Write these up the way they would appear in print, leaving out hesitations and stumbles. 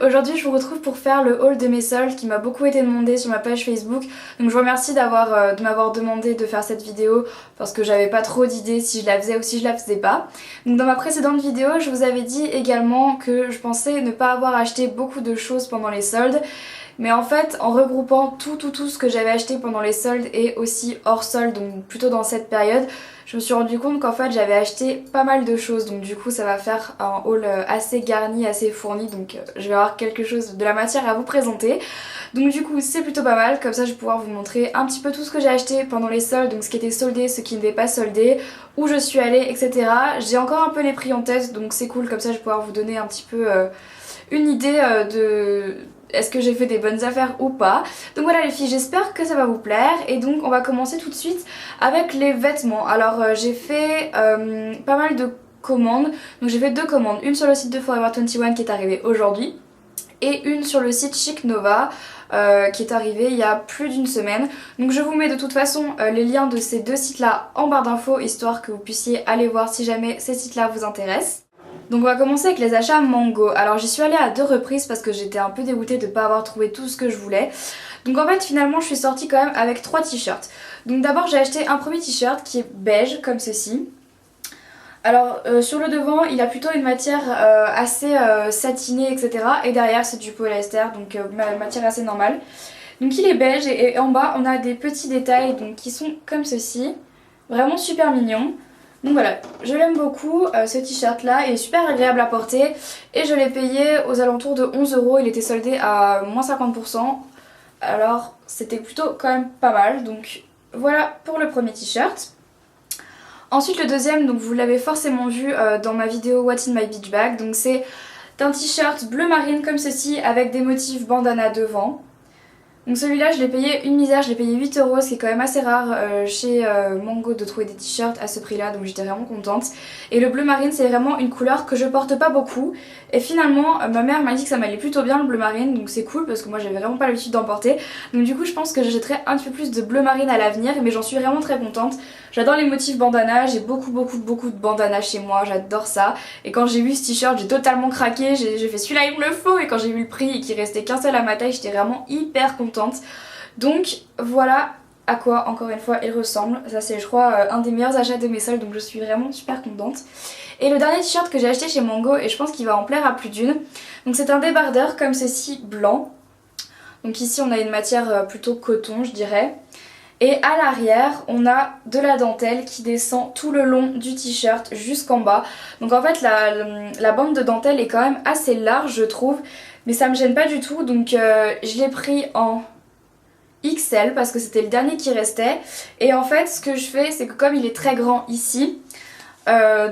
aujourd'hui je vous retrouve pour faire le haul de mes soldes qui m'a beaucoup été demandé sur ma page Facebook. Donc je vous remercie de m'avoir demandé de faire cette vidéo parce que j'avais pas trop d'idées si je la faisais ou si je la faisais pas. Donc dans ma précédente vidéo je vous avais dit également que je pensais ne pas avoir acheté beaucoup de choses pendant les soldes. Mais en fait, en regroupant tout ce que j'avais acheté pendant les soldes et aussi hors soldes, donc plutôt dans cette période, je me suis rendu compte qu'en fait j'avais acheté pas mal de choses. Donc du coup ça va faire un haul assez garni, assez fourni. Donc je vais avoir quelque chose de la matière à vous présenter. Donc du coup c'est plutôt pas mal, comme ça je vais pouvoir vous montrer un petit peu tout ce que j'ai acheté pendant les soldes. Donc ce qui était soldé, ce qui n'était pas soldé, où je suis allée, etc. J'ai encore un peu les prix en tête, donc c'est cool, comme ça je vais pouvoir vous donner un petit peu une idée de... est-ce que j'ai fait des bonnes affaires ou pas. Donc voilà les filles, j'espère que ça va vous plaire. Et donc on va commencer tout de suite avec les vêtements. Alors j'ai fait pas mal de commandes. Donc j'ai fait 2 commandes. Une sur le site de Forever 21 qui est arrivée aujourd'hui. Et une sur le site Chic Nova qui est arrivée il y a plus d'une semaine. Donc je vous mets de toute façon les liens de ces 2 sites là en barre d'infos, histoire que vous puissiez aller voir si jamais ces sites là vous intéressent. Donc on va commencer avec les achats Mango. Alors j'y suis allée à 2 reprises parce que j'étais un peu dégoûtée de ne pas avoir trouvé tout ce que je voulais. Donc en fait finalement je suis sortie quand même avec 3 t-shirts. Donc d'abord j'ai acheté un premier t-shirt qui est beige comme ceci. Alors sur le devant il a plutôt une matière assez satinée, etc. Et derrière c'est du polyester, donc matière assez normale. Donc il est beige et en bas on a des petits détails donc, qui sont comme ceci. Vraiment super mignon. Donc voilà, je l'aime beaucoup, ce t-shirt là, il est super agréable à porter et je l'ai payé aux alentours de 11 €, il était soldé à moins 50%, alors c'était plutôt quand même pas mal. Donc voilà pour le premier t-shirt. Ensuite le deuxième, donc vous l'avez forcément vu dans ma vidéo What's in my beach bag, donc c'est un t-shirt bleu marine comme ceci avec des motifs bandana devant. Donc celui-là je l'ai payé une misère, je l'ai payé 8 €, ce qui est quand même assez rare chez Mango de trouver des t-shirts à ce prix là, donc j'étais vraiment contente. Et le bleu marine c'est vraiment une couleur que je porte pas beaucoup. Et finalement ma mère m'a dit que ça m'allait plutôt bien le bleu marine, donc c'est cool parce que moi j'avais vraiment pas l'habitude d'en porter. Donc du coup je pense que j'achèterai un petit peu plus de bleu marine à l'avenir, mais j'en suis vraiment très contente. J'adore les motifs bandana, j'ai beaucoup de bandana chez moi, j'adore ça. Et quand j'ai vu ce t-shirt j'ai totalement craqué, j'ai fait celui-là il me le faut. Et quand j'ai vu le prix et qu'il restait qu'un seul à ma taille, j'étais vraiment hyper contente. Donc voilà à quoi encore une fois il ressemble. Ça c'est je crois un des meilleurs achats de mes soldes, donc je suis vraiment super contente. Et le dernier t-shirt que j'ai acheté chez Mango, et je pense qu'il va en plaire à plus d'une, donc c'est un débardeur comme ceci blanc. Donc ici on a une matière plutôt coton je dirais. Et à l'arrière on a de la dentelle qui descend tout le long du t-shirt jusqu'en bas. Donc en fait la bande de dentelle est quand même assez large je trouve, mais ça me gêne pas du tout. Donc je l'ai pris en XL parce que c'était le dernier qui restait. Et en fait ce que je fais c'est que comme il est très grand ici,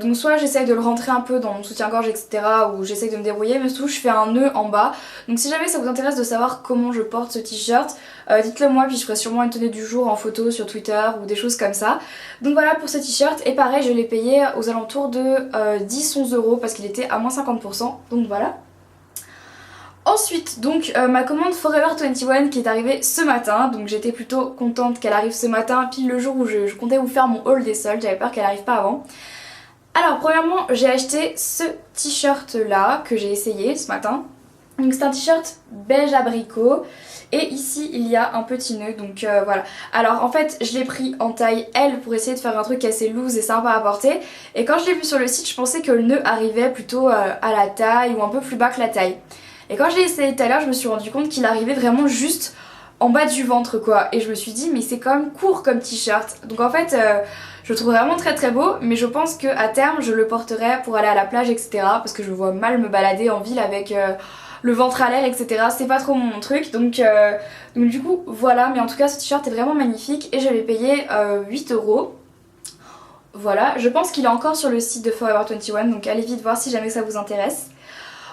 donc soit j'essaye de le rentrer un peu dans mon soutien-gorge etc, ou j'essaye de me débrouiller, mais surtout je fais un nœud en bas. Donc si jamais ça vous intéresse de savoir comment je porte ce t-shirt, dites-le moi, puis je ferai sûrement une tenue du jour en photo sur Twitter ou des choses comme ça. Donc voilà pour ce t-shirt, et pareil je l'ai payé aux alentours de 10-11 € parce qu'il était à moins 50%, donc voilà. Ensuite, donc ma commande Forever 21 qui est arrivée ce matin, donc j'étais plutôt contente qu'elle arrive ce matin, pile le jour où je comptais vous faire mon haul des soldes, j'avais peur qu'elle arrive pas avant. Alors premièrement j'ai acheté ce t-shirt là que j'ai essayé ce matin. Donc c'est un t-shirt beige abricot et ici il y a un petit nœud, donc voilà. Alors en fait je l'ai pris en taille L pour essayer de faire un truc assez loose et sympa à porter. Et quand je l'ai vu sur le site je pensais que le nœud arrivait plutôt à la taille ou un peu plus bas que la taille. Et quand je l'ai essayé tout à l'heure je me suis rendu compte qu'il arrivait vraiment juste en bas du ventre quoi. Et je me suis dit mais c'est quand même court comme t-shirt. Donc en fait je le trouve vraiment très beau, mais je pense qu'à terme je le porterai pour aller à la plage etc. Parce que je vois mal me balader en ville avec le ventre à l'air etc. C'est pas trop mon truc, donc du coup voilà. Mais en tout cas ce t-shirt est vraiment magnifique et je l'ai payé 8 €. Voilà, je pense qu'il est encore sur le site de Forever 21, donc allez vite voir si jamais ça vous intéresse.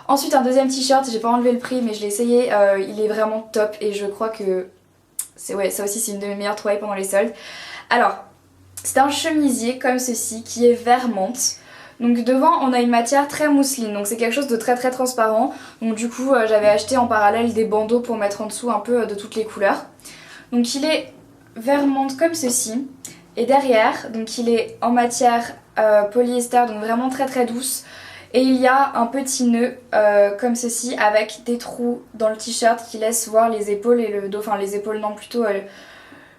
Ensuite un deuxième t-shirt, j'ai pas enlevé le prix mais je l'ai essayé, il est vraiment top et je crois que ouais, ça aussi c'est une de mes meilleures trouvailles pendant les soldes. Alors c'est un chemisier comme ceci qui est vert menthe. Donc devant on a une matière très mousseline, donc c'est quelque chose de très transparent. Donc du coup j'avais acheté en parallèle des bandeaux pour mettre en dessous un peu de toutes les couleurs. Donc il est vert menthe comme ceci. Et derrière, donc il est en matière polyester, donc vraiment très douce. Et il y a un petit nœud comme ceci avec des trous dans le t-shirt qui laissent voir les épaules et le dos, enfin les épaules non plutôt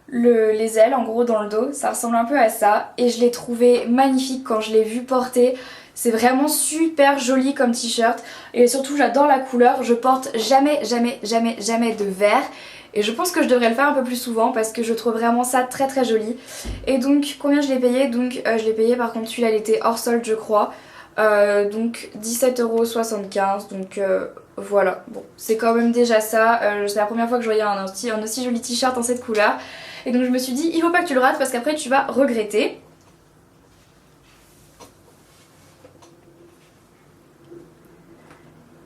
les ailes en gros dans le dos, ça ressemble un peu à ça et je l'ai trouvé magnifique quand je l'ai vu porter. C'est vraiment super joli comme t-shirt et surtout j'adore la couleur, je porte jamais de vert et je pense que je devrais le faire un peu plus souvent parce que je trouve vraiment ça très très joli. Et donc combien je l'ai payé? Donc je l'ai payé, par contre celui-là il était hors solde je crois, donc 17,75 €, donc voilà, bon c'est quand même déjà ça. C'est la première fois que je voyais un aussi joli t-shirt en cette couleur et donc je me suis dit il faut pas que tu le rates parce qu'après tu vas regretter.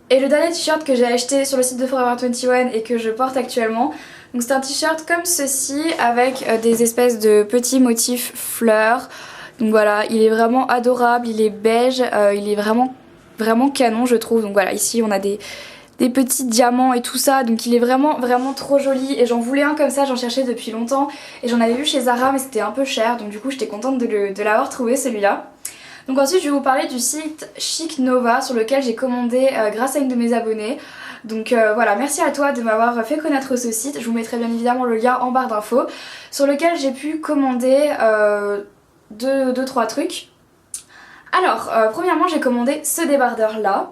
Et le dernier t-shirt que j'ai acheté sur le site de Forever 21 et que je porte actuellement, donc c'est un t-shirt comme ceci avec des espèces de petits motifs fleurs. Donc voilà, il est vraiment adorable, il est beige, il est vraiment canon je trouve. Donc voilà, ici on a des petits diamants et tout ça, donc il est vraiment trop joli et j'en voulais un comme ça, j'en cherchais depuis longtemps et j'en avais vu chez Zara mais c'était un peu cher, donc du coup j'étais contente de l'avoir trouvé celui-là. Donc ensuite je vais vous parler du site Chic Nova sur lequel j'ai commandé grâce à une de mes abonnées. Donc voilà, merci à toi de m'avoir fait connaître ce site, je vous mettrai bien évidemment le lien en barre d'infos, sur lequel j'ai pu commander 2-3 trucs. Alors premièrement j'ai commandé ce débardeur là.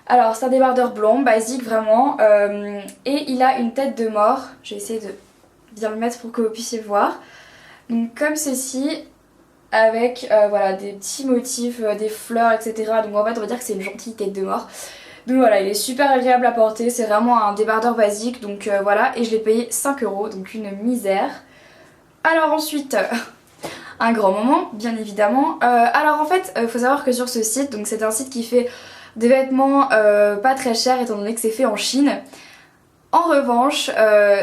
Alors c'est un débardeur blanc, basique vraiment, et il a une tête de mort. Je vais essayer de bien le mettre pour que vous puissiez voir. Donc comme ceci, avec voilà, des petits motifs, des fleurs, etc. Donc en fait on va dire que c'est une gentille tête de mort. Donc voilà, il est super agréable à porter, c'est vraiment un débardeur basique, donc voilà, et je l'ai payé 5 €, donc une misère. Alors ensuite, un grand moment, bien évidemment. Alors en fait, faut savoir que sur ce site, donc c'est un site qui fait des vêtements pas très chers étant donné que c'est fait en Chine. En revanche,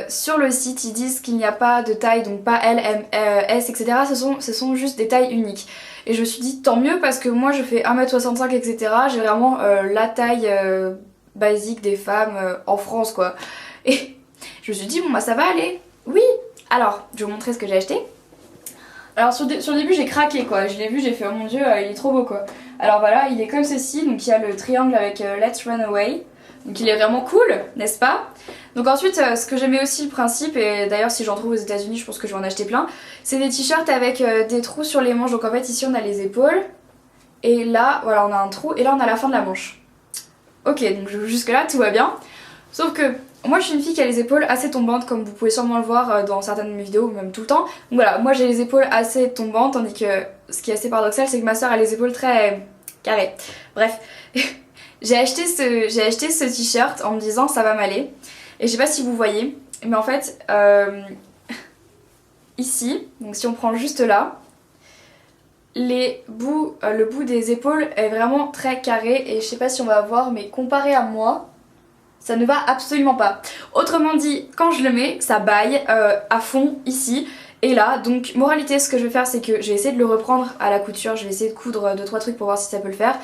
sur le site ils disent qu'il n'y a pas de taille, donc pas L, M, S, etc. Ce sont juste des tailles uniques. Et je me suis dit tant mieux parce que moi je fais 1m65 etc. J'ai vraiment la taille basique des femmes en France quoi. Et je me suis dit bon bah ça va aller. Oui. Alors je vais vous montrer ce que j'ai acheté. Alors sur le début j'ai craqué quoi, je l'ai vu, j'ai fait oh mon dieu il est trop beau quoi. Alors voilà, il est comme ceci, donc il y a le triangle avec Let's Run Away. Donc il est vraiment cool, n'est-ce pas? Donc ensuite, ce que j'aimais aussi le principe, et d'ailleurs si j'en trouve aux États-Unis je pense que je vais en acheter plein, c'est des t-shirts avec des trous sur les manches. Donc en fait ici on a les épaules, et là voilà on a un trou, et là on a la fin de la manche. Ok, donc jusque là tout va bien. Sauf que moi je suis une fille qui a les épaules assez tombantes, comme vous pouvez sûrement le voir dans certaines de mes vidéos, ou même tout le temps. Donc voilà, moi j'ai les épaules assez tombantes, tandis que ce qui est assez paradoxal c'est que ma soeur a les épaules très carrées. Bref. J'ai acheté ce t-shirt en me disant ça va m'aller. Et je sais pas si vous voyez, mais en fait, ici, donc si on prend juste là, le bout des épaules est vraiment très carré. Et je sais pas si on va voir, mais comparé à moi, ça ne va absolument pas. Autrement dit, quand je le mets, ça baille à fond ici et là. Donc moralité, ce que je vais faire, c'est que je vais essayer de le reprendre à la couture. Je vais essayer de coudre 2-3 trucs pour voir si ça peut le faire.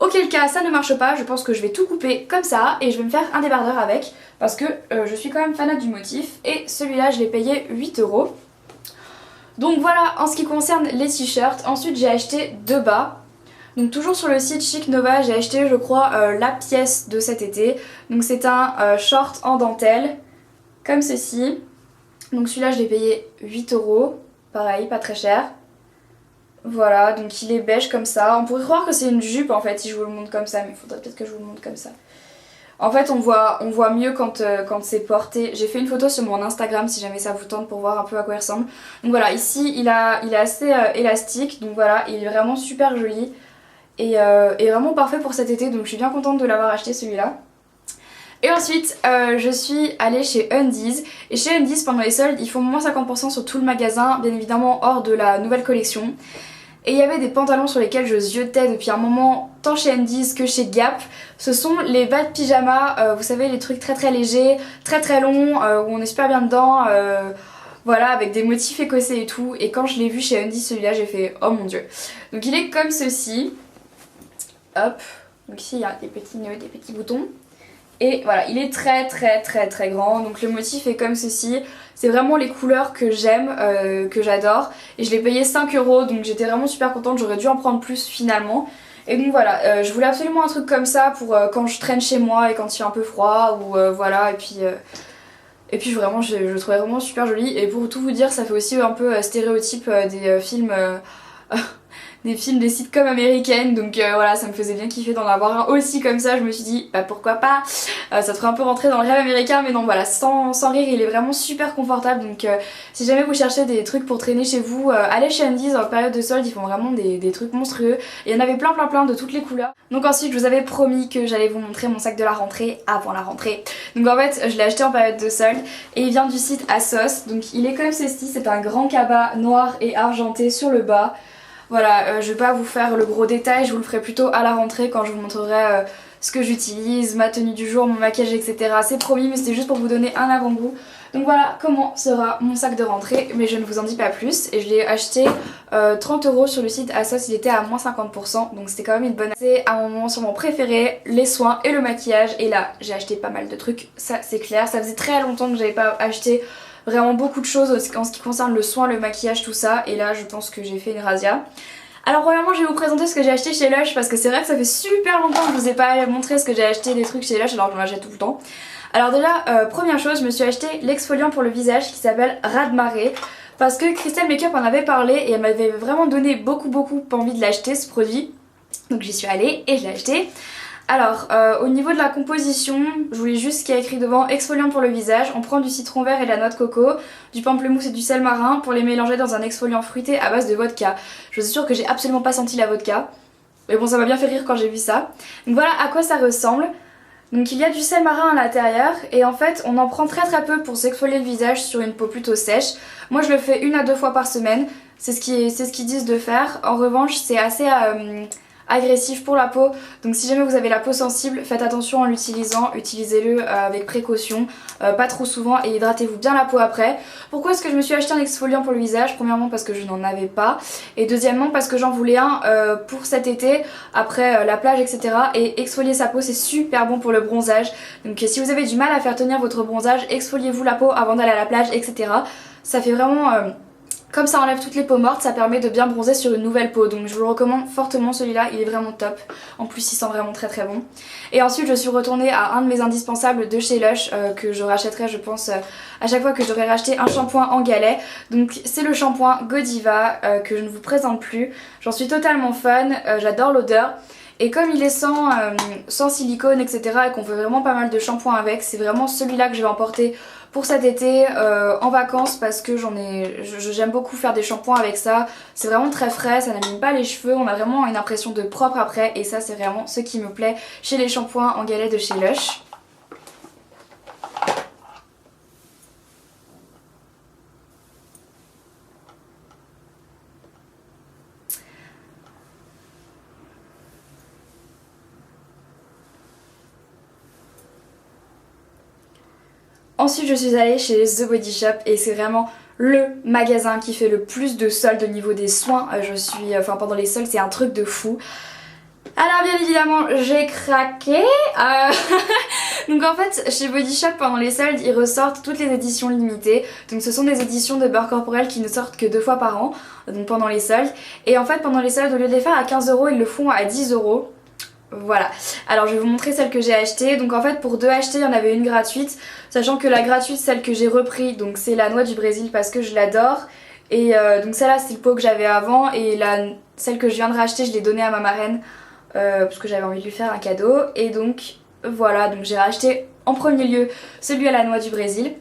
Auquel cas ça ne marche pas, je pense que je vais tout couper comme ça et je vais me faire un débardeur avec parce que je suis quand même fanat du motif et celui-là je l'ai payé 8 €. Donc voilà en ce qui concerne les t-shirts. Ensuite j'ai acheté 2 bas. Donc toujours sur le site Chic Nova j'ai acheté je crois la pièce de cet été. Donc c'est un short en dentelle comme ceci. Donc celui-là je l'ai payé 8 €, pareil pas très cher. Voilà, donc il est beige comme ça. On pourrait croire que c'est une jupe en fait si je vous le montre comme ça, mais il faudrait peut-être que je vous le montre comme ça. En fait on voit mieux quand c'est porté. J'ai fait une photo sur mon Instagram si jamais ça vous tente pour voir un peu à quoi il ressemble. Donc voilà, ici il est assez élastique, donc voilà, il est vraiment super joli. Et vraiment parfait pour cet été, donc je suis bien contente de l'avoir acheté celui-là. Et ensuite je suis allée chez Undies. Et chez Undies pendant les soldes ils font moins 50% sur tout le magasin, bien évidemment hors de la nouvelle collection. Et il y avait des pantalons sur lesquels je ziotais depuis un moment, tant chez Undies que chez Gap. Ce sont les bas de pyjama, vous savez les trucs très légers, très longs, où on est super bien dedans, voilà, avec des motifs écossais et tout. Et quand je l'ai vu chez Undies celui-là j'ai fait oh mon dieu. Donc il est comme ceci, hop, donc ici il y a des petits nœuds, des petits boutons. Et voilà, il est très grand, donc le motif est comme ceci. C'est vraiment les couleurs que j'aime, que j'adore. Et je l'ai payé 5 €, donc j'étais vraiment super contente, j'aurais dû en prendre plus finalement. Et donc voilà, je voulais absolument un truc comme ça pour quand je traîne chez moi et quand il fait un peu froid ou voilà. Et puis vraiment je le trouvais vraiment super joli. Et pour tout vous dire, ça fait aussi un peu stéréotype des films des films, des sitcoms américaines, donc voilà, ça me faisait bien kiffer d'en avoir un aussi comme ça. Je me suis dit bah pourquoi pas, ça ferait un peu rentrer dans le rêve américain, mais non voilà, sans rire, il est vraiment super confortable. Donc si jamais vous cherchez des trucs pour traîner chez vous, allez chez Undies en période de solde, ils font vraiment des trucs monstrueux. Et il y en avait plein de toutes les couleurs. Donc ensuite je vous avais promis que j'allais vous montrer mon sac de la rentrée avant la rentrée. Donc en fait je l'ai acheté en période de solde et il vient du site ASOS. Donc il est comme ceci, c'est un grand cabas noir et argenté sur le bas. Voilà, je vais pas vous faire le gros détail, je vous le ferai plutôt à la rentrée quand je vous montrerai ce que j'utilise, ma tenue du jour, mon maquillage, etc. C'est promis, mais c'était juste pour vous donner un avant-goût. Donc voilà comment sera mon sac de rentrée, mais je ne vous en dis pas plus. Et je l'ai acheté 30 € sur le site ASOS, il était à moins 50%, donc c'était quand même une bonne... C'est un moment sur mon préféré, les soins et le maquillage. Et là, j'ai acheté pas mal de trucs, ça c'est clair. Ça faisait très longtemps que j'avais pas acheté vraiment beaucoup de choses en ce qui concerne le soin, le maquillage, tout ça. Et là, je pense que j'ai fait une razzia. Alors premièrement, je vais vous présenter ce que j'ai acheté chez Lush parce que c'est vrai que ça fait super longtemps que je vous ai pas montré ce que j'ai acheté des trucs chez Lush alors que j'en achète tout le temps. Alors déjà, première chose, je me suis acheté l'exfoliant pour le visage qui s'appelle Raz de Marée parce que Crystal Makeup en avait parlé et elle m'avait vraiment donné beaucoup envie de l'acheter ce produit. Donc j'y suis allée et je l'ai acheté. Alors, au niveau de la composition, je voulais juste ce qu'il y a écrit devant, exfoliant pour le visage. On prend du citron vert et de la noix de coco, du pamplemousse et du sel marin pour les mélanger dans un exfoliant fruité à base de vodka. Je vous assure que j'ai absolument pas senti la vodka, mais bon, ça m'a bien fait rire quand j'ai vu ça. Donc voilà à quoi ça ressemble. Donc il y a du sel marin à l'intérieur et en fait on en prend très peu pour s'exfolier le visage sur une peau plutôt sèche. Moi je le fais 1 à 2 fois par semaine, c'est ce qu'ils disent de faire. En revanche c'est assez agressif pour la peau, donc si jamais vous avez la peau sensible, faites attention en l'utilisant, utilisez-le avec précaution, pas trop souvent et hydratez-vous bien la peau après. Pourquoi est-ce que je me suis acheté un exfoliant pour le visage? Premièrement parce que je n'en avais pas et deuxièmement parce que j'en voulais un pour cet été après la plage etc. Et exfolier sa peau c'est super bon pour le bronzage, donc si vous avez du mal à faire tenir votre bronzage, exfoliez-vous la peau avant d'aller à la plage etc. Ça fait vraiment... Comme ça enlève toutes les peaux mortes, ça permet de bien bronzer sur une nouvelle peau. Donc je vous le recommande fortement celui-là, il est vraiment top. En plus il sent vraiment très bon. Et ensuite je suis retournée à un de mes indispensables de chez Lush que je rachèterai je pense à chaque fois que j'aurai racheté un shampoing en galet. Donc c'est le shampoing Godiva que je ne vous présente plus. J'en suis totalement fan, j'adore l'odeur. Et comme il est sans silicone etc. et qu'on fait vraiment pas mal de shampoings avec, c'est vraiment celui-là que je vais emporter pour cet été en vacances parce que j'aime beaucoup faire des shampoings avec ça. C'est vraiment très frais, ça n'abîme pas les cheveux, on a vraiment une impression de propre après et ça c'est vraiment ce qui me plaît chez les shampoings en galet de chez Lush. Ensuite je suis allée chez The Body Shop et c'est vraiment le magasin qui fait le plus de soldes au niveau des soins. Pendant les soldes c'est un truc de fou. Alors bien évidemment j'ai craqué. Donc en fait chez Body Shop pendant les soldes ils ressortent toutes les éditions limitées. Donc ce sont des éditions de beurre corporel qui ne sortent que 2 fois par an, donc pendant les soldes. Et en fait pendant les soldes au lieu de les faire à 15 € ils le font à 10 €. Voilà, alors je vais vous montrer celle que j'ai achetée. Donc en fait pour 2 achetées il y en avait une gratuite, sachant que la gratuite, celle que j'ai repris, donc c'est la noix du Brésil parce que je l'adore. Et donc celle-là c'est le pot que j'avais avant et celle que je viens de racheter je l'ai donnée à ma marraine parce que j'avais envie de lui faire un cadeau. Et donc voilà, donc j'ai racheté en premier lieu celui à la noix du Brésil.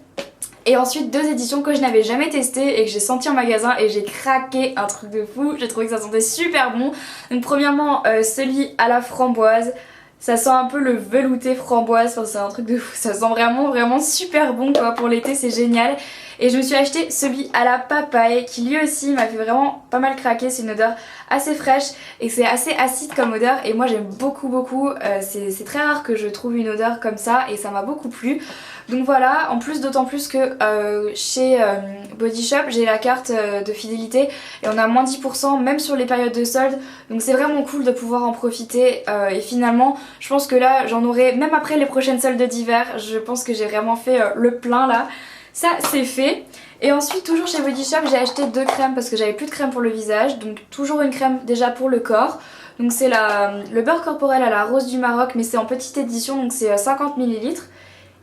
Et ensuite 2 éditions que je n'avais jamais testées et que j'ai senti en magasin et j'ai craqué, un truc de fou, j'ai trouvé que ça sentait super bon. Donc premièrement celui à la framboise, ça sent un peu le velouté framboise, enfin, c'est un truc de fou, ça sent vraiment super bon quoi, pour l'été c'est génial. Et je me suis acheté celui à la papaye qui lui aussi m'a fait vraiment pas mal craquer, c'est une odeur assez fraîche et c'est assez acide comme odeur et moi j'aime beaucoup, c'est très rare que je trouve une odeur comme ça et ça m'a beaucoup plu. Donc voilà, en plus d'autant plus que chez Body Shop j'ai la carte de fidélité et on a moins 10% même sur les périodes de solde, donc c'est vraiment cool de pouvoir en profiter et finalement je pense que là j'en aurai, même après les prochaines soldes d'hiver, je pense que j'ai vraiment fait le plein là. Ça c'est fait. Et ensuite toujours chez Body Shop j'ai acheté 2 crèmes parce que j'avais plus de crème pour le visage. Donc toujours une crème déjà pour le corps, Donc c'est le beurre corporel à la rose du Maroc, mais c'est en petite édition, donc c'est 50 ml,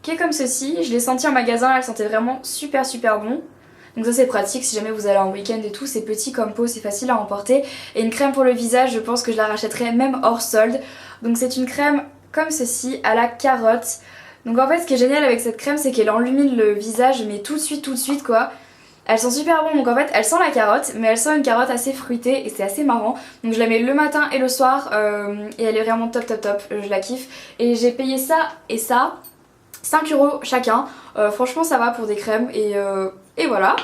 qui est comme ceci. Je l'ai senti en magasin, elle sentait vraiment super bon. Donc ça c'est pratique si jamais vous allez en week-end et tout, c'est petit comme pot, c'est facile à emporter. Et une crème pour le visage, je pense que je la rachèterai même hors solde. Donc c'est une crème comme ceci, à la carotte. Donc en fait ce qui est génial avec cette crème, c'est qu'elle enlumine le visage, mais tout de suite quoi. Elle sent super bon, donc en fait elle sent la carotte, mais elle sent une carotte assez fruitée et c'est assez marrant. Donc je la mets le matin et le soir et elle est vraiment top, je la kiffe. Et j'ai payé ça et ça, 5 € chacun. Franchement ça va pour des crèmes et voilà.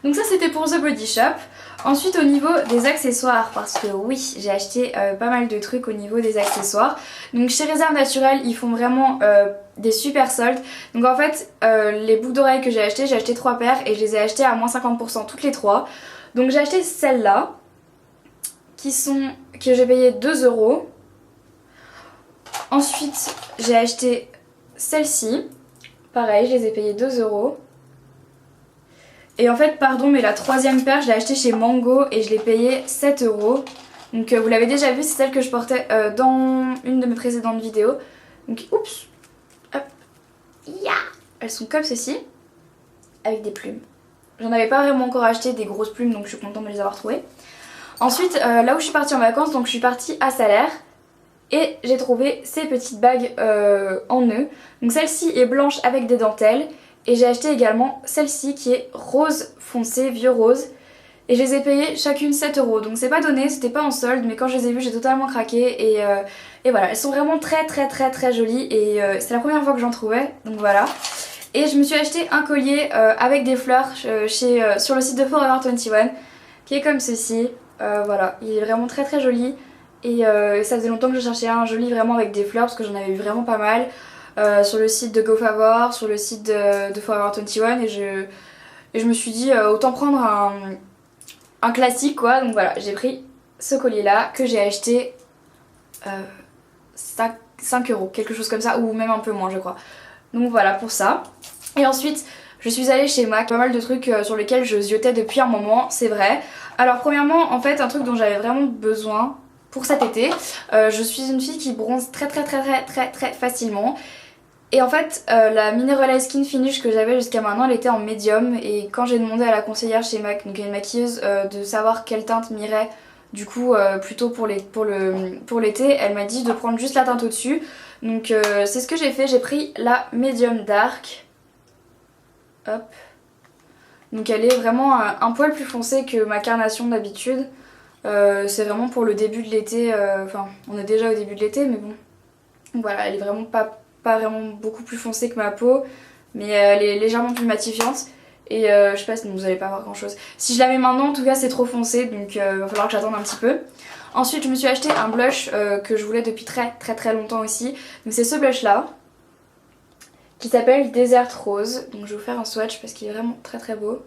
Donc ça c'était pour The Body Shop. Ensuite au niveau des accessoires, parce que oui j'ai acheté pas mal de trucs au niveau des accessoires. Donc chez Réserve Naturelle ils font vraiment des super soldes. Donc en fait les boucles d'oreilles que j'ai acheté 3 paires et je les ai achetées à moins 50% toutes les 3. Donc j'ai acheté celles-là que j'ai payé 2 €. Ensuite j'ai acheté celles-ci, pareil je les ai payées 2 €. Et en fait, pardon, mais la troisième paire, je l'ai achetée chez Mango et je l'ai payée 7 €. Donc vous l'avez déjà vu, c'est celle que je portais dans une de mes précédentes vidéos. Donc oups, hop, ya. Elles sont comme ceci, avec des plumes. J'en avais pas vraiment encore acheté des grosses plumes, donc je suis contente de les avoir trouvées. Ensuite, là où je suis partie en vacances, donc je suis partie à Salaire. Et j'ai trouvé ces petites bagues en nœud. Donc celle-ci est blanche avec des dentelles. Et j'ai acheté également celle-ci qui est rose foncé, vieux rose. Et je les ai payées chacune 7 €. Donc c'est pas donné, c'était pas en solde, mais quand je les ai vues j'ai totalement craqué. Et voilà, elles sont vraiment très jolies. Et c'est la première fois que j'en trouvais, donc voilà. Et je me suis acheté un collier avec des fleurs sur le site de Forever 21, qui est comme ceci. Voilà, il est vraiment très joli. Et ça faisait longtemps que je cherchais un joli vraiment avec des fleurs, parce que j'en avais eu vraiment pas mal. Sur le site de GoFavor, sur le site de Forever 21 et je me suis dit autant prendre un classique quoi. Donc voilà, j'ai pris ce collier là que j'ai acheté 5 €, quelque chose comme ça, ou même un peu moins je crois. Donc voilà pour ça. Et ensuite je suis allée chez MAC, pas mal de trucs sur lesquels je ziotais depuis un moment, c'est vrai. Alors premièrement en fait un truc dont j'avais vraiment besoin pour cet été, je suis une fille qui bronze très facilement. Et en fait la Mineralize Skin Finish que j'avais jusqu'à maintenant elle était en médium. Et quand j'ai demandé à la conseillère chez MAC, donc une maquilleuse, de savoir quelle teinte m'irait du coup plutôt pour l'été, elle m'a dit de prendre juste la teinte au dessus. Donc c'est ce que j'ai fait, j'ai pris la Medium Dark. Hop. Donc elle est vraiment un poil plus foncée que ma carnation d'habitude. C'est vraiment pour le début de l'été, enfin on est déjà au début de l'été mais bon. Donc voilà, elle est vraiment pas vraiment beaucoup plus foncée que ma peau, mais elle est légèrement plus matifiante. Et je sais pas si vous allez pas voir grand chose. Si je la mets maintenant en tout cas c'est trop foncé, donc va falloir que j'attende un petit peu. Ensuite je me suis acheté un blush que je voulais depuis très longtemps aussi. Donc c'est ce blush là, qui s'appelle Desert Rose. Donc je vais vous faire un swatch parce qu'il est vraiment très beau.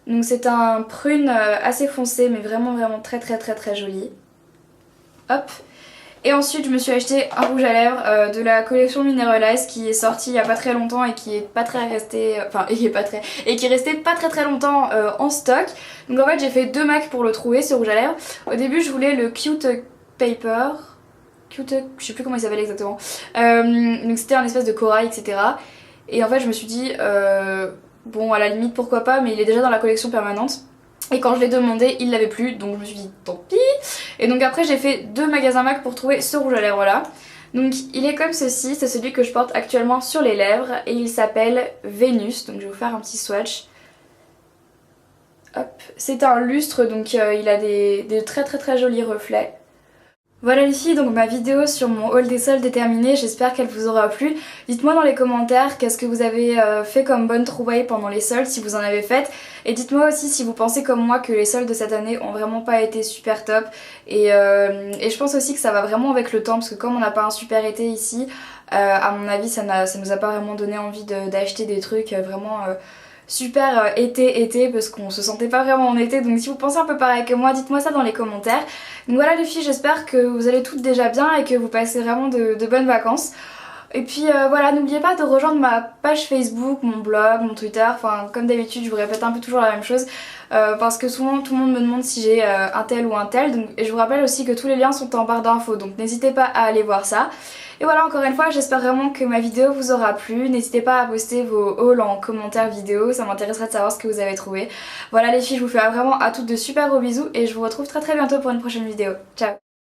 Donc c'est un prune assez foncé mais vraiment très joli. Hop. Et ensuite je me suis acheté un rouge à lèvres de la collection Mineralize qui est sorti il y a pas très longtemps et qui est pas très resté, et qui est resté pas très longtemps en stock. Donc en fait j'ai fait 2 MAC pour le trouver ce rouge à lèvres. Au début je voulais le Cute Paper, je sais plus comment il s'appelle exactement. Donc c'était un espèce de corail etc. Et en fait je me suis dit bon à la limite pourquoi pas, mais il est déjà dans la collection permanente. Et quand je l'ai demandé, il l'avait plus, donc je me suis dit tant pis. Et donc après j'ai fait 2 magasins MAC pour trouver ce rouge à lèvres là. Donc il est comme ceci, c'est celui que je porte actuellement sur les lèvres et il s'appelle Vénus. Donc je vais vous faire un petit swatch. Hop, c'est un lustre donc il a des très jolis reflets. Voilà les filles, donc ma vidéo sur mon haul des soldes est terminée, j'espère qu'elle vous aura plu. Dites-moi dans les commentaires qu'est-ce que vous avez fait comme bonne trouvaille pendant les soldes, si vous en avez faites. Et dites-moi aussi si vous pensez comme moi que les soldes de cette année ont vraiment pas été super top. Et je pense aussi que ça va vraiment avec le temps, parce que comme on n'a pas un super été ici, à mon avis ça nous a pas vraiment donné envie d'acheter des trucs vraiment... super été parce qu'on se sentait pas vraiment en été. Donc si vous pensez un peu pareil que moi, dites-moi ça dans les commentaires. Donc voilà les filles, j'espère que vous allez toutes déjà bien et que vous passez vraiment de bonnes vacances. Et puis voilà, n'oubliez pas de rejoindre ma page Facebook, mon blog, mon Twitter, enfin comme d'habitude je vous répète un peu toujours la même chose parce que souvent tout le monde me demande si j'ai un tel ou un tel, donc, et je vous rappelle aussi que tous les liens sont en barre d'infos, donc n'hésitez pas à aller voir ça. Et voilà, encore une fois, j'espère vraiment que ma vidéo vous aura plu. N'hésitez pas à poster vos hauls en commentaire vidéo, ça m'intéresserait de savoir ce que vous avez trouvé. Voilà les filles, je vous fais vraiment à toutes de super gros bisous et je vous retrouve très bientôt pour une prochaine vidéo. Ciao!